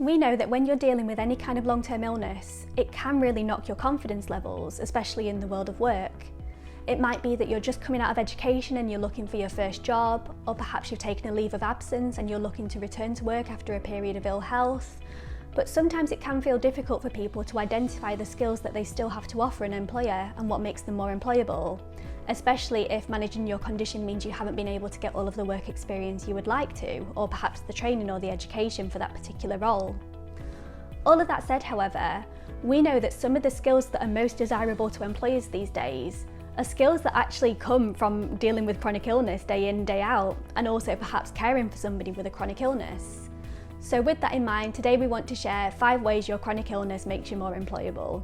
We know that when you're dealing with any kind of long-term illness, it can really knock your confidence levels, especially in the world of work. It might be that you're just coming out of education and you're looking for your first job, or perhaps you've taken a leave of absence and you're looking to return to work after a period of ill health. But sometimes it can feel difficult for people to identify the skills that they still have to offer an employer and what makes them more employable, especially if managing your condition means you haven't been able to get all of the work experience you would like to, or perhaps the training or the education for that particular role. All of that said, however, we know that some of the skills that are most desirable to employers these days are skills that actually come from dealing with chronic illness day in, day out, and also perhaps caring for somebody with a chronic illness. So with that in mind, today we want to share 5 ways your chronic illness makes you more employable.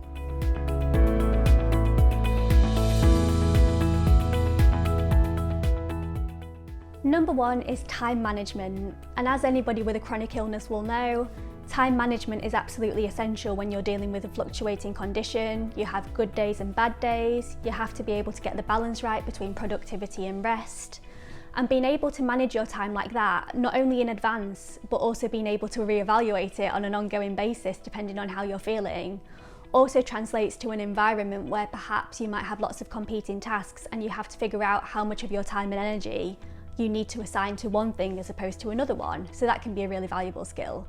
Number 1 is time management, and as anybody with a chronic illness will know, time management is absolutely essential when you're dealing with a fluctuating condition. You have good days and bad days, you have to be able to get the balance right between productivity and rest. And being able to manage your time like that, not only in advance, but also being able to reevaluate it on an ongoing basis depending on how you're feeling, also translates to an environment where perhaps you might have lots of competing tasks and you have to figure out how much of your time and energy you need to assign to one thing as opposed to another one, so that can be a really valuable skill.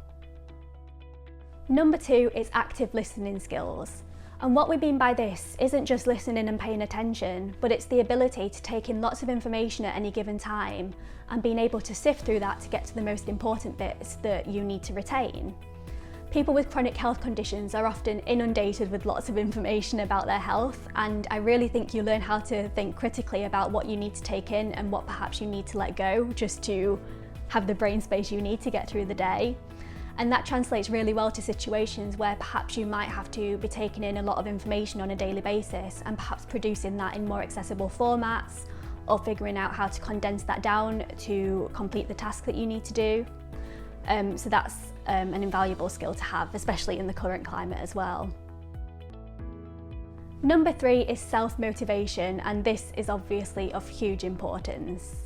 Number 2 is active listening skills. And what we mean by this isn't just listening and paying attention, but it's the ability to take in lots of information at any given time and being able to sift through that to get to the most important bits that you need to retain. People with chronic health conditions are often inundated with lots of information about their health, and I really think you learn how to think critically about what you need to take in and what perhaps you need to let go just to have the brain space you need to get through the day. And that translates really well to situations where perhaps you might have to be taking in a lot of information on a daily basis and perhaps producing that in more accessible formats, or figuring out how to condense that down to complete the task that you need to do. So that's an invaluable skill to have, especially in the current climate as well. Number 3 is self-motivation, and this is obviously of huge importance.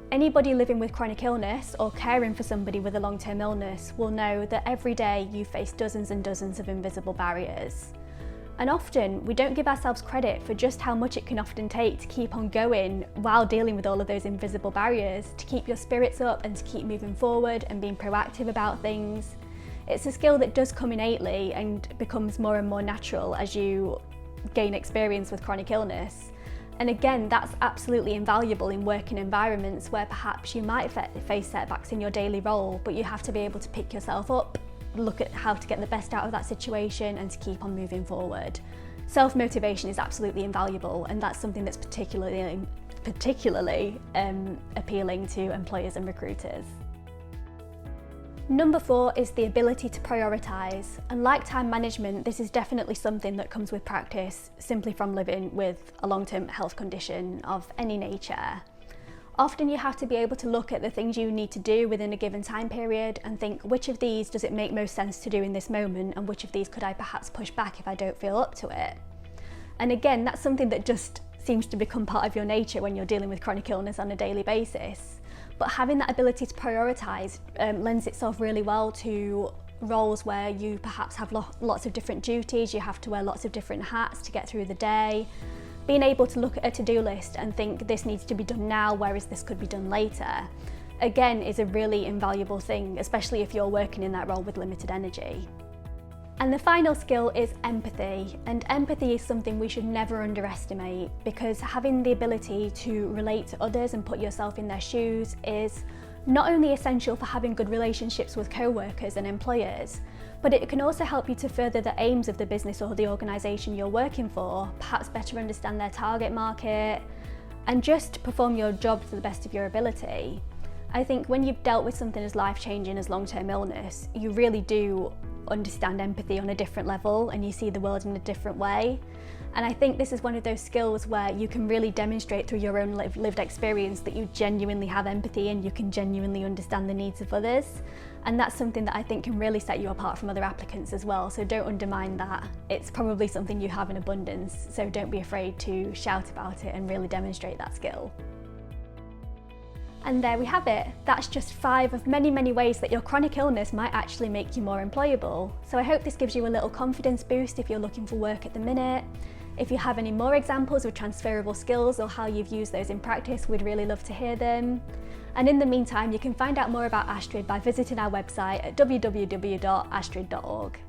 Anybody living with chronic illness or caring for somebody with a long-term illness will know that every day you face dozens and dozens of invisible barriers. And often we don't give ourselves credit for just how much it can often take to keep on going while dealing with all of those invisible barriers, to keep your spirits up and to keep moving forward and being proactive about things. It's a skill that does come innately and becomes more and more natural as you gain experience with chronic illness. And again, that's absolutely invaluable in working environments where perhaps you might face setbacks in your daily role, but you have to be able to pick yourself up, look at how to get the best out of that situation and to keep on moving forward. Self-motivation is absolutely invaluable, and that's something that's particularly appealing to employers and recruiters. Number 4 is the ability to prioritise, and like time management, this is definitely something that comes with practice simply from living with a long-term health condition of any nature. Often you have to be able to look at the things you need to do within a given time period and think, which of these does it make most sense to do in this moment, and which of these could I perhaps push back if I don't feel up to it. And again, that's something that just seems to become part of your nature when you're dealing with chronic illness on a daily basis. But having that ability to prioritise lends itself really well to roles where you perhaps have lots of different duties, you have to wear lots of different hats to get through the day. Being able to look at a to-do list and think this needs to be done now, whereas this could be done later, again is a really invaluable thing, especially if you're working in that role with limited energy. And the final skill is empathy, and empathy is something we should never underestimate, because having the ability to relate to others and put yourself in their shoes is not only essential for having good relationships with co-workers and employers, but it can also help you to further the aims of the business or the organisation you're working for, perhaps better understand their target market, and just perform your job to the best of your ability. I think when you've dealt with something as life-changing as long-term illness, you really do understand empathy on a different level and you see the world in a different way. And I think this is one of those skills where you can really demonstrate through your own lived experience that you genuinely have empathy and you can genuinely understand the needs of others. And that's something that I think can really set you apart from other applicants as well, so don't undermine that. It's probably something you have in abundance, so don't be afraid to shout about it and really demonstrate that skill. And there we have it. That's just 5 of many, many ways that your chronic illness might actually make you more employable. So I hope this gives you a little confidence boost if you're looking for work at the minute. If you have any more examples of transferable skills or how you've used those in practice, we'd really love to hear them. And in the meantime, you can find out more about Astriid by visiting our website at www.astriid.org.